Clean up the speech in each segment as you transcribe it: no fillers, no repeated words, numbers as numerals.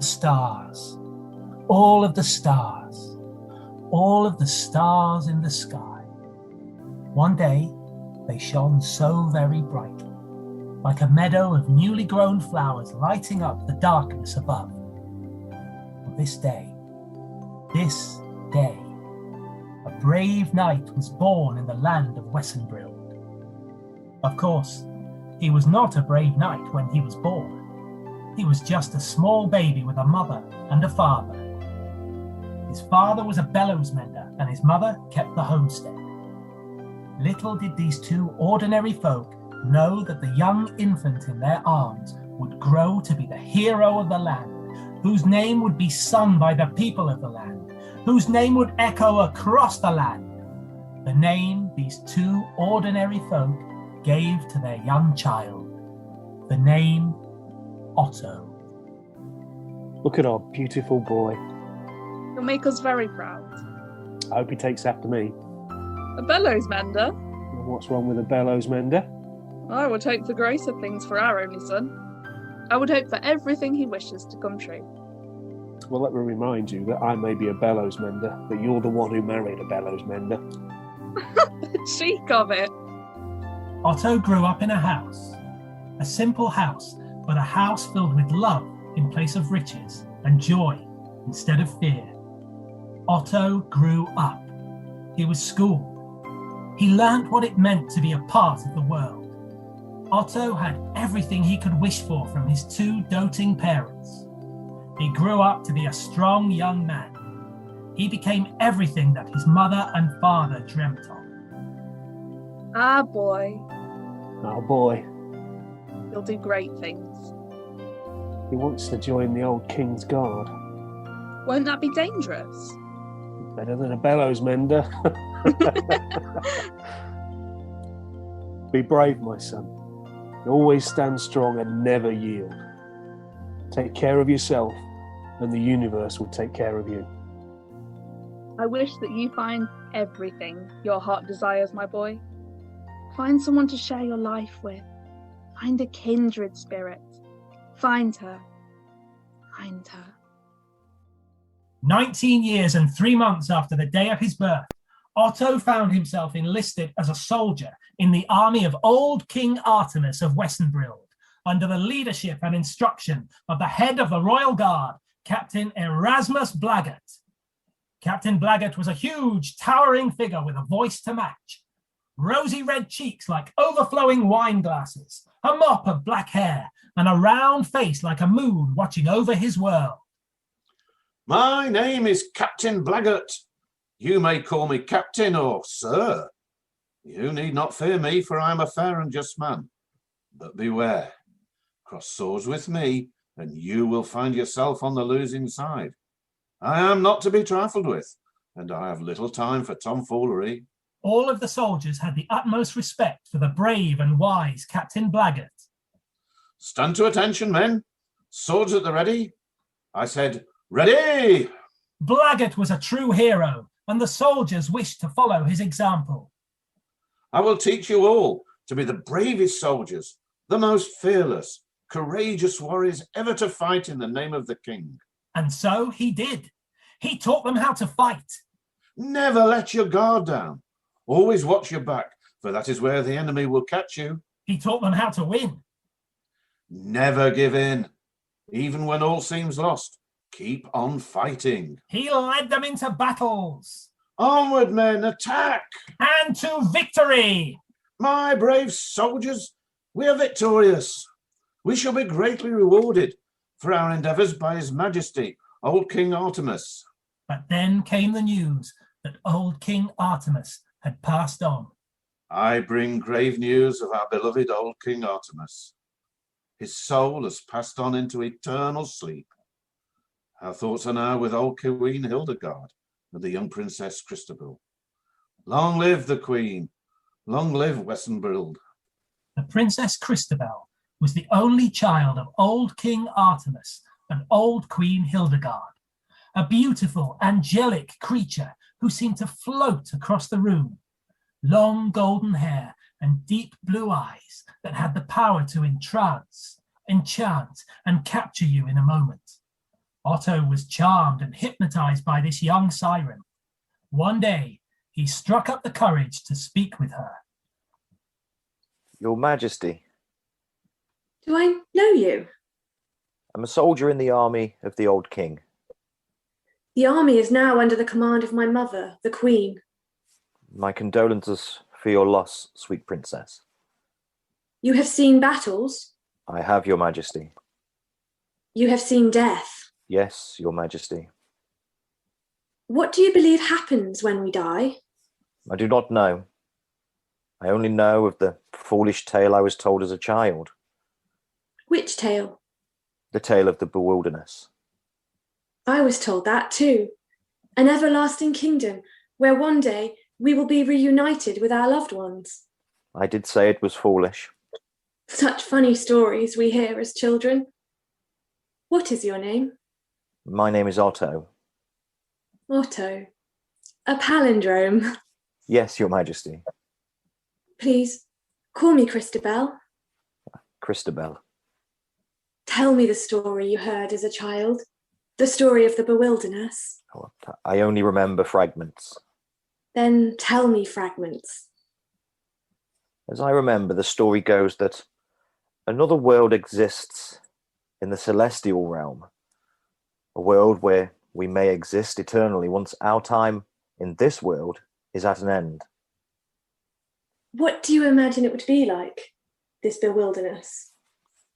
Stars, all of the stars, all of the stars in the sky. One day they shone so very brightly, like a meadow of newly grown flowers lighting up the darkness above. On this day, a brave knight was born in the land of Wessenbrilde. Of course, he was not a brave knight when he was born. He was just a small baby with a mother and a father. His father was a bellows mender and his mother kept the homestead. Little did these two ordinary folk know that the young infant in their arms would grow to be the hero of the land, whose name would be sung by the people of the land, whose name would echo across the land. The name these two ordinary folk gave to their young child. The name Otto. Look at our beautiful boy. You'll make us very proud. I hope he takes after me. A bellows mender? What's wrong with a bellows mender? I would hope for greater things for our only son. I would hope for everything he wishes to come true. Well, let me remind you that I may be a bellows mender, but you're the one who married a bellows mender. The cheek of it. Otto grew up in a house, a simple house, but a house filled with love in place of riches and joy instead of fear. Otto grew up. He was schooled. He learnt what it meant to be a part of the world. Otto had everything he could wish for from his two doting parents. He grew up to be a strong young man. He became everything that his mother and father dreamt of. Ah, boy. Oh boy. You'll do great things. He wants to join the old King's Guard. Won't that be dangerous? Better than a bellows mender. Be brave, my son. Always stand strong and never yield. Take care of yourself, and the universe will take care of you. I wish that you find everything your heart desires, my boy. Find someone to share your life with. Find a kindred spirit. Find her. Find her. 19 years and 3 months after the day of his birth, Otto found himself enlisted as a soldier in the army of old King Artemis of Wessenbrilde, under the leadership and instruction of the head of the Royal Guard, Captain Erasmus Blaggart. Captain Blaggart was a huge, towering figure with a voice to match, rosy red cheeks like overflowing wine glasses, a mop of black hair, and a round face like a moon watching over his world. My name is Captain Blaggart. You may call me Captain or Sir. You need not fear me, for I am a fair and just man. But beware, cross swords with me, and you will find yourself on the losing side. I am not to be trifled with, and I have little time for tomfoolery. All of the soldiers had the utmost respect for the brave and wise Captain Blaggart. Stand to attention, men. Swords at the ready. I said, ready! Blaggart was a true hero, and the soldiers wished to follow his example. I will teach you all to be the bravest soldiers, the most fearless, courageous warriors ever to fight in the name of the king. And so he did. He taught them how to fight. Never let your guard down. Always watch your back, for that is where the enemy will catch you. He taught them how to win. Never give in. Even when all seems lost, keep on fighting. He led them into battles. Onward, men, attack! And to victory! My brave soldiers, we are victorious. We shall be greatly rewarded for our endeavours by His Majesty, old King Artemis. But then came the news that old King Artemis had passed on. I bring grave news of our beloved old King Artemis. His soul has passed on into eternal sleep. Our thoughts are now with old Queen Hildegard and the young Princess Christabel. Long live the Queen! Long live Wessenbrilde! The Princess Christabel was the only child of old King Artemis and old Queen Hildegard, a beautiful, angelic creature who seemed to float across the room. Long golden hair and deep blue eyes that had the power to entrance, enchant, and capture you in a moment. Otto was charmed and hypnotized by this young siren. One day, he struck up the courage to speak with her. Your Majesty, Do I know you? I'm a soldier in the army of the old king. The army is now under the command of my mother, the Queen. My condolences for your loss, sweet princess. You have seen battles. I have, Your Majesty. You have seen death. Yes, Your Majesty. What do you believe happens when we die? I do not know. I only know of the foolish tale I was told as a child. Which tale? The tale of the bewilderness. I was told that too. An everlasting kingdom where one day we will be reunited with our loved ones. I did say it was foolish. Such funny stories we hear as children. What is your name? My name is Otto. Otto. A palindrome. Yes, Your Majesty. Please, call me Christabel. Christabel. Tell me the story you heard as a child. The story of the bewilderness. Oh, I only remember fragments. Then tell me fragments. As I remember, the story goes that another world exists in the celestial realm, a world where we may exist eternally once our time in this world is at an end. What do you imagine it would be like, this bewilderness?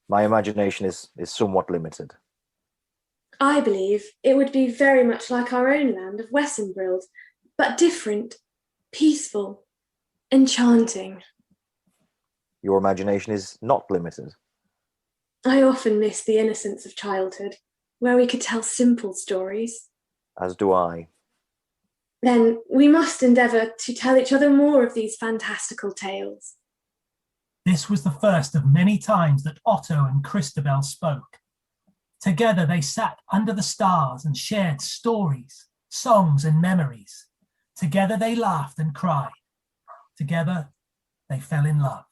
My imagination is somewhat limited. I believe it would be very much like our own land of Wessenbrilde, but different, peaceful, enchanting. Your imagination is not limited. I often miss the innocence of childhood, where we could tell simple stories. As do I. Then we must endeavour to tell each other more of these fantastical tales. This was the first of many times that Otto and Christabel spoke. Together they sat under the stars and shared stories, songs and memories. Together they laughed and cried. Together they fell in love.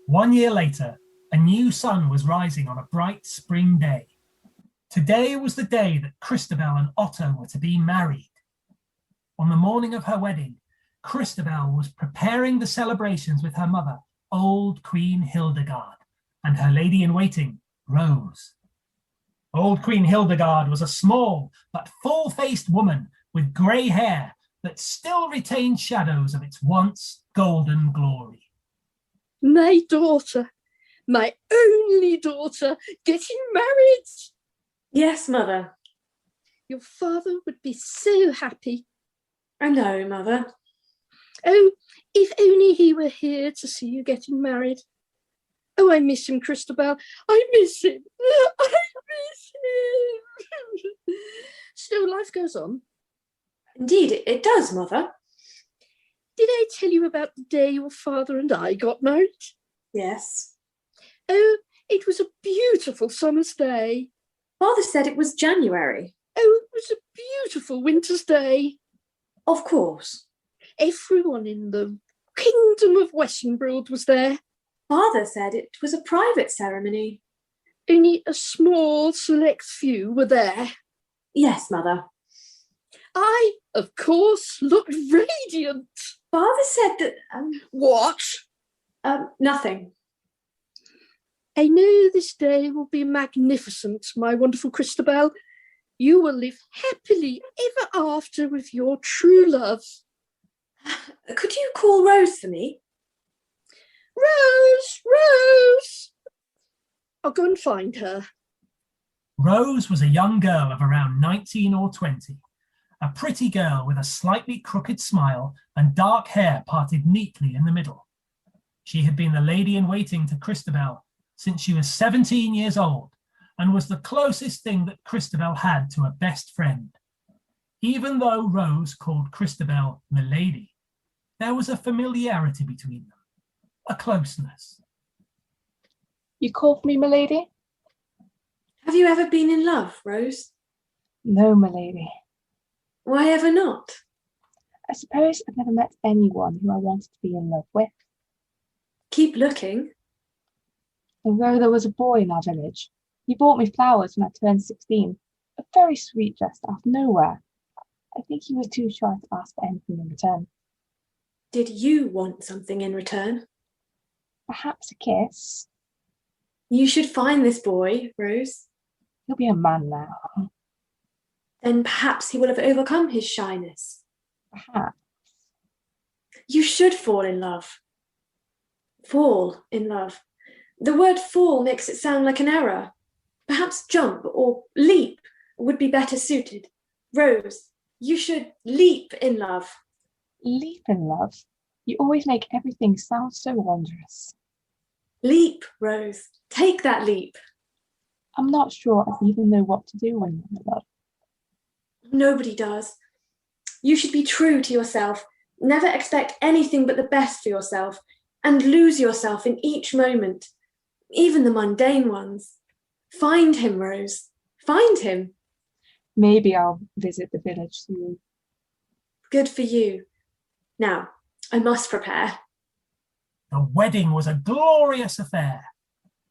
One year later, a new sun was rising on a bright spring day. Today was the day that Christabel and Otto were to be married. On the morning of her wedding, Christabel was preparing the celebrations with her mother, old Queen Hildegard, and her lady-in-waiting, Rose. Old Queen Hildegard was a small but full-faced woman with grey hair that still retained shadows of its once golden glory. My daughter, my only daughter, getting married. Yes, Mother. Your father would be so happy. I know, Mother. Oh, if only he were here to see you getting married. Oh, I miss him, Christabel. I miss him. I miss him. Still, life goes on. Indeed, it does, Mother. Did I tell you about the day your father and I got married? Yes. Oh, it was a beautiful summer's day. Father said it was January. Oh, it was a beautiful winter's day. Of course. Everyone in the kingdom of Wessenbrilde was there. Father said it was a private ceremony. Only a small select few were there. Yes, Mother. I, of course, looked radiant. Father said that... What? Nothing. I know this day will be magnificent, my wonderful Christabel. You will live happily ever after with your true love. Could you call Rose for me? Rose! Rose! I'll go and find her. Rose was a young girl of around 19 or 20, a pretty girl with a slightly crooked smile and dark hair parted neatly in the middle. She had been the lady-in-waiting to Christabel since she was 17 years old and was the closest thing that Christabel had to a best friend. Even though Rose called Christabel Milady, there was a familiarity between them, a closeness. You called me milady? Have you ever been in love, Rose? No, milady. Why ever not? I suppose I've never met anyone who I wanted to be in love with. Keep looking. Although there was a boy in our village, he bought me flowers when I turned 16, a very sweet gesture out of nowhere. I think he was too shy to ask for anything in return. Did you want something in return? Perhaps a kiss. You should find this boy, Rose. He'll be a man now. Then perhaps he will have overcome his shyness. Perhaps. You should fall in love. Fall in love. The word fall makes it sound like an error. Perhaps jump or leap would be better suited. Rose, you should leap in love. Leap in love? You always make everything sound so wondrous. Leap, Rose. Take that leap. I'm not sure I even know what to do when you're in love. Nobody does. You should be true to yourself. Never expect anything but the best for yourself, and lose yourself in each moment, even the mundane ones. Find him, Rose. Find him. Maybe I'll visit the village soon. Good for you. Now, I must prepare. The wedding was a glorious affair.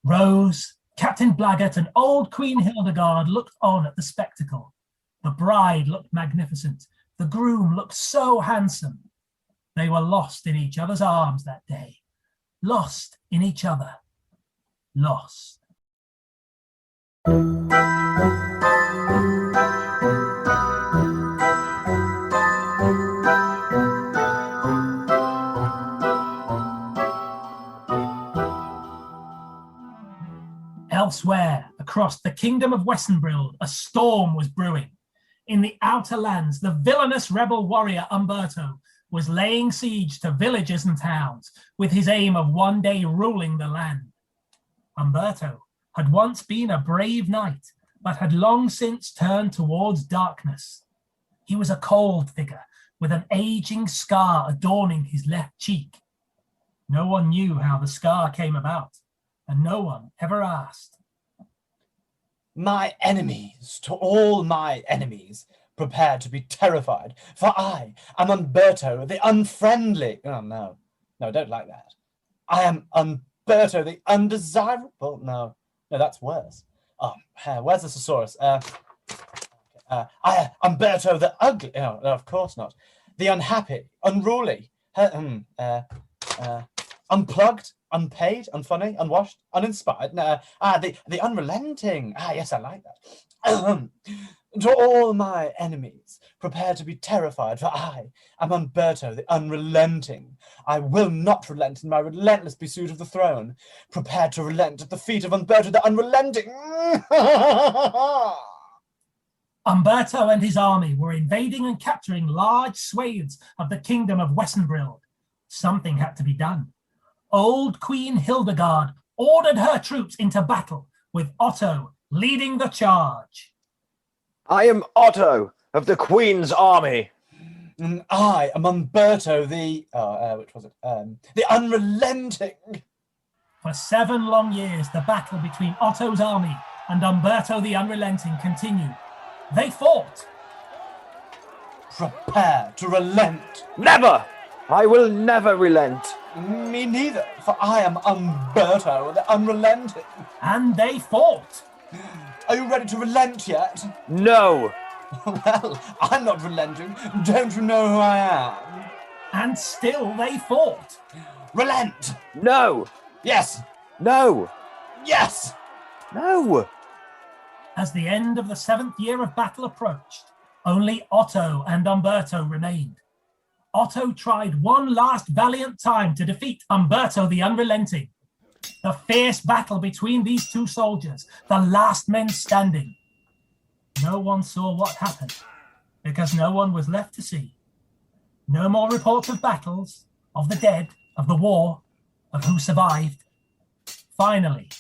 Rose, Captain Blaggart, and old Queen Hildegard looked on at the spectacle. The bride looked magnificent. The groom looked so handsome. They were lost in each other's arms that day. Lost in each other. Lost. Elsewhere, across the kingdom of Wessenbrilde, a storm was brewing. In the outer lands, the villainous rebel warrior Umberto was laying siege to villages and towns, with his aim of one day ruling the land. Umberto had once been a brave knight, but had long since turned towards darkness. He was a cold figure, with an aging scar adorning his left cheek. No one knew how the scar came about, and no one ever asked. My enemies, to all my enemies, prepare to be terrified, for I am Umberto the Unfriendly. Oh, no, I don't like that. I am Umberto the Undesirable. No, that's worse. Oh, where's the thesaurus? I Umberto the Ugly. No, of course not. The Unhappy, Unruly, Unplugged, Unpaid, Unfunny, Unwashed, Uninspired. The Unrelenting. Yes, I like that. To all my enemies, prepare to be terrified, for I am Umberto the Unrelenting. I will not relent in my relentless pursuit of the throne. Prepare to relent at the feet of Umberto the Unrelenting. Umberto and his army were invading and capturing large swathes of the kingdom of Wessenbrilde. Something had to be done. Old Queen Hildegard ordered her troops into battle, with Otto leading the charge. I am Otto of the Queen's army. And I am Umberto the the Unrelenting. For 7 long years, the battle between Otto's army and Umberto the Unrelenting continued. They fought. Prepare to relent. Never! I will never relent. Me neither, for I am Umberto the Unrelenting. And they fought. Are you ready to relent yet? No. Well, I'm not relenting. Don't you know who I am? And still they fought. Relent! No. Yes! No. Yes! No. As the end of the 7th year of battle approached, only Otto and Umberto remained. Otto tried one last valiant time to defeat Umberto the Unrelenting, The fierce battle between these two soldiers, the last men standing. No one saw what happened, because no one was left to see. No more reports of battles, of the dead, of the war, of who survived. Finally,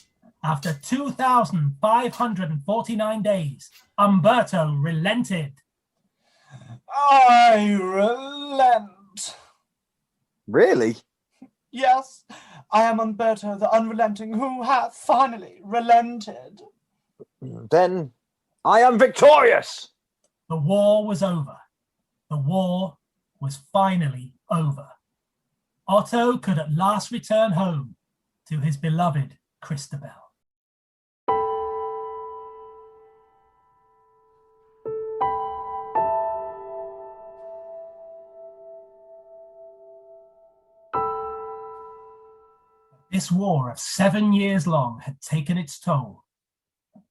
after 2,549 days, Umberto relented. I relent. Really? Yes, I am Umberto the Unrelenting, who hath finally relented. Then I am victorious! The war was over. The war was finally over. Otto could at last return home to his beloved Christabel. This war of 7 years long had taken its toll.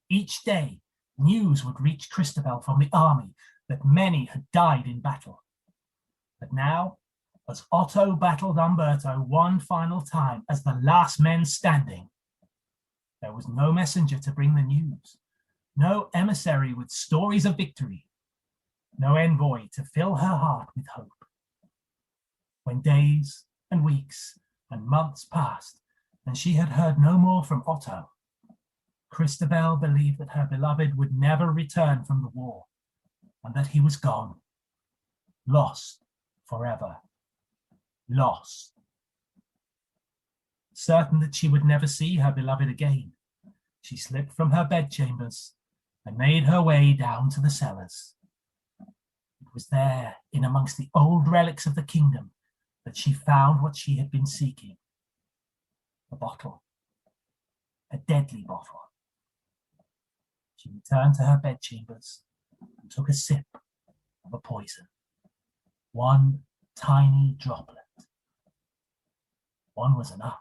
Each day, news would reach Christabel from the army that many had died in battle. But now, as Otto battled Umberto one final time as the last men standing, there was no messenger to bring the news, no emissary with stories of victory, no envoy to fill her heart with hope. When days and weeks and months passed, and she had heard no more from Otto, Christabel believed that her beloved would never return from the war, and that he was gone, lost forever, lost. Certain that she would never see her beloved again, she slipped from her bedchambers and made her way down to the cellars. It was there, in amongst the old relics of the kingdom, that she found what she had been seeking. A bottle, a deadly bottle. She returned to her bedchambers and took a sip of a poison. One tiny droplet. One was enough.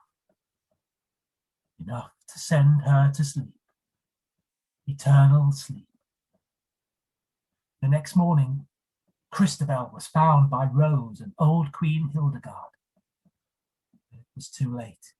Enough to send her to sleep. Eternal sleep. The next morning, Christabel was found by Rose and old Queen Hildegard. It was too late.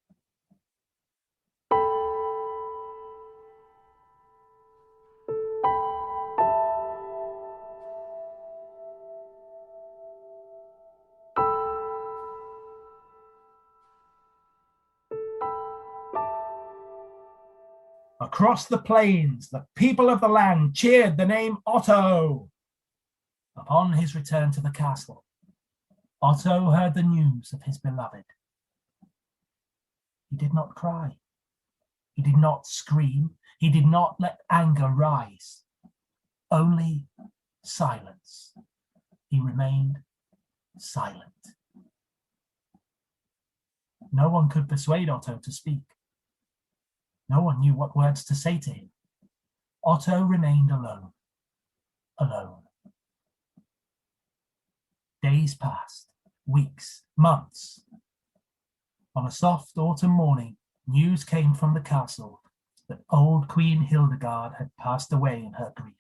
Across the plains, the people of the land cheered the name Otto. Upon his return to the castle, Otto heard the news of his beloved. He did not cry. He did not scream. He did not let anger rise. Only silence. He remained silent. No one could persuade Otto to speak. No one knew what words to say to him. Otto remained alone. Alone. Days passed, weeks, months. On a soft autumn morning, news came from the castle that old Queen Hildegard had passed away in her grief.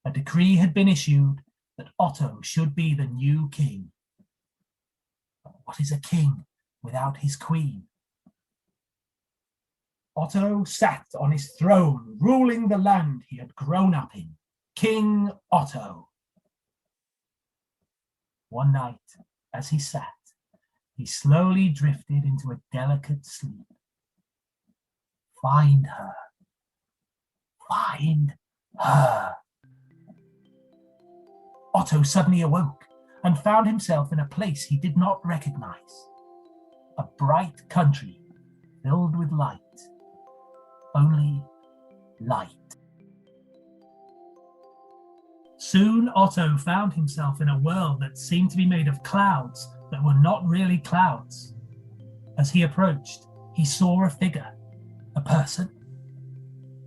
A decree had been issued that Otto should be the new king. But what is a king without his queen? Otto sat on his throne, ruling the land he had grown up in. King Otto. One night, as he sat, he slowly drifted into a delicate sleep. Find her. Find her. Otto suddenly awoke and found himself in a place he did not recognize. A bright country filled with light. Only light. Soon Otto found himself in a world that seemed to be made of clouds that were not really clouds. As he approached, he saw a figure. A person?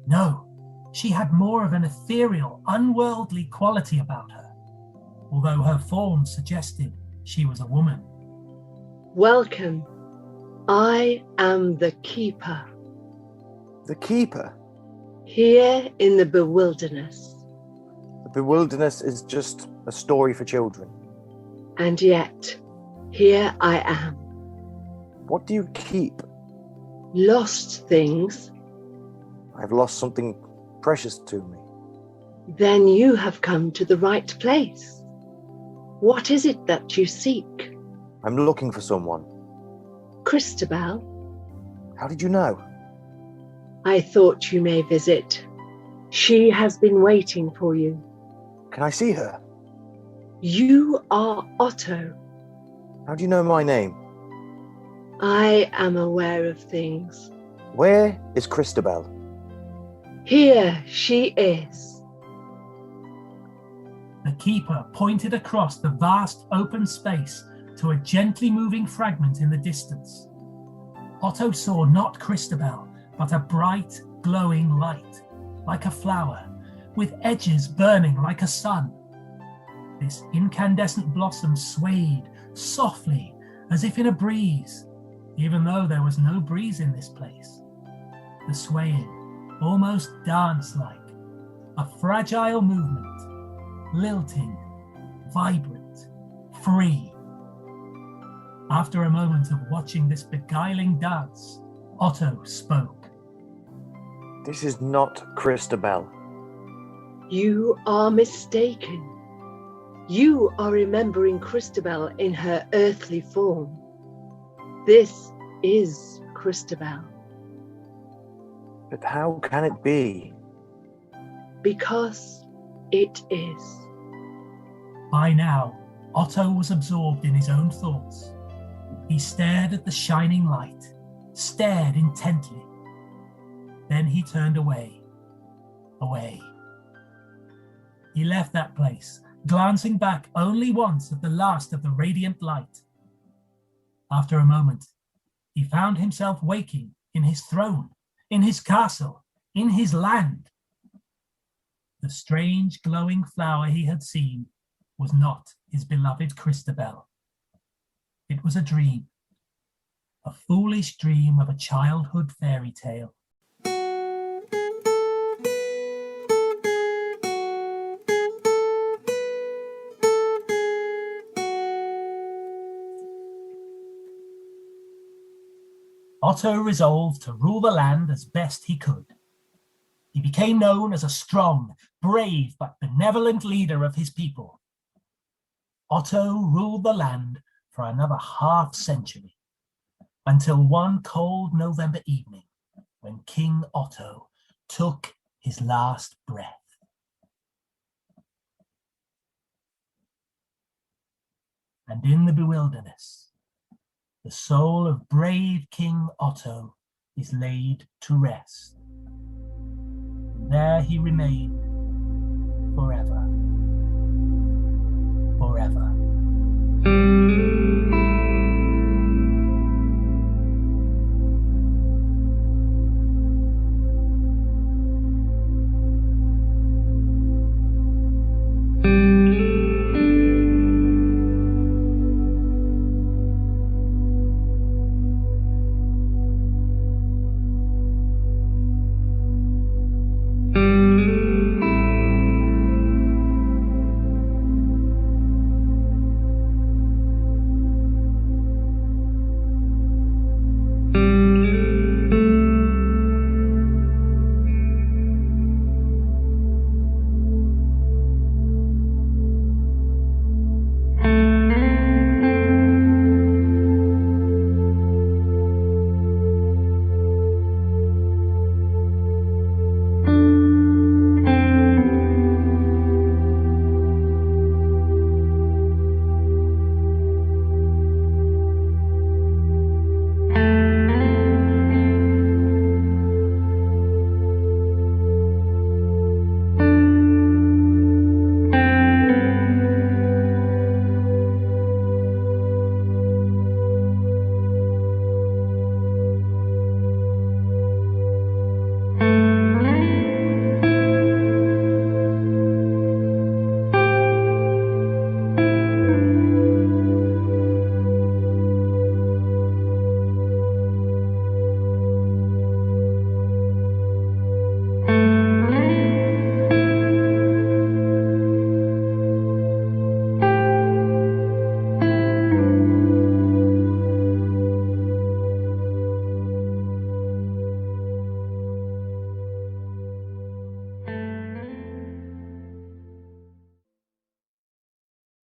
No, she had more of an ethereal, unworldly quality about her, although her form suggested she was a woman. Welcome. I am the Keeper. The Keeper? Here in the Bewilderness. The Bewilderness is just a story for children. And yet, here I am. What do you keep? Lost things? I've lost something precious to me. Then you have come to the right place. What is it that you seek? I'm looking for someone. Christabel? How did you know? I thought you may visit. She has been waiting for you. Can I see her? You are Otto. How do you know my name? I am aware of things. Where is Christabel? Here she is. The keeper pointed across the vast open space to a gently moving fragment in the distance. Otto saw not Christabel, but a bright, glowing light, like a flower, with edges burning like a sun. This incandescent blossom swayed softly, as if in a breeze, even though there was no breeze in this place. The swaying, almost dance-like, a fragile movement, lilting, vibrant, free. After a moment of watching this beguiling dance, Otto spoke. This is not Christabel. You are mistaken. You are remembering Christabel in her earthly form. This is Christabel. But how can it be? Because it is. By now, Otto was absorbed in his own thoughts. He stared at the shining light, stared intently. Then he turned away. He left that place, glancing back only once at the last of the radiant light. After a moment, he found himself waking in his throne, in his castle, in his land. The strange glowing flower he had seen was not his beloved Christabel. It was a dream, a foolish dream of a childhood fairy tale. Otto resolved to rule the land as best he could. He became known as a strong, brave, but benevolent leader of his people. Otto ruled the land for another half-century, until one cold November evening, when King Otto took his last breath. And in the bewilderness, the soul of brave King Otto is laid to rest. And there he remained forever. Forever.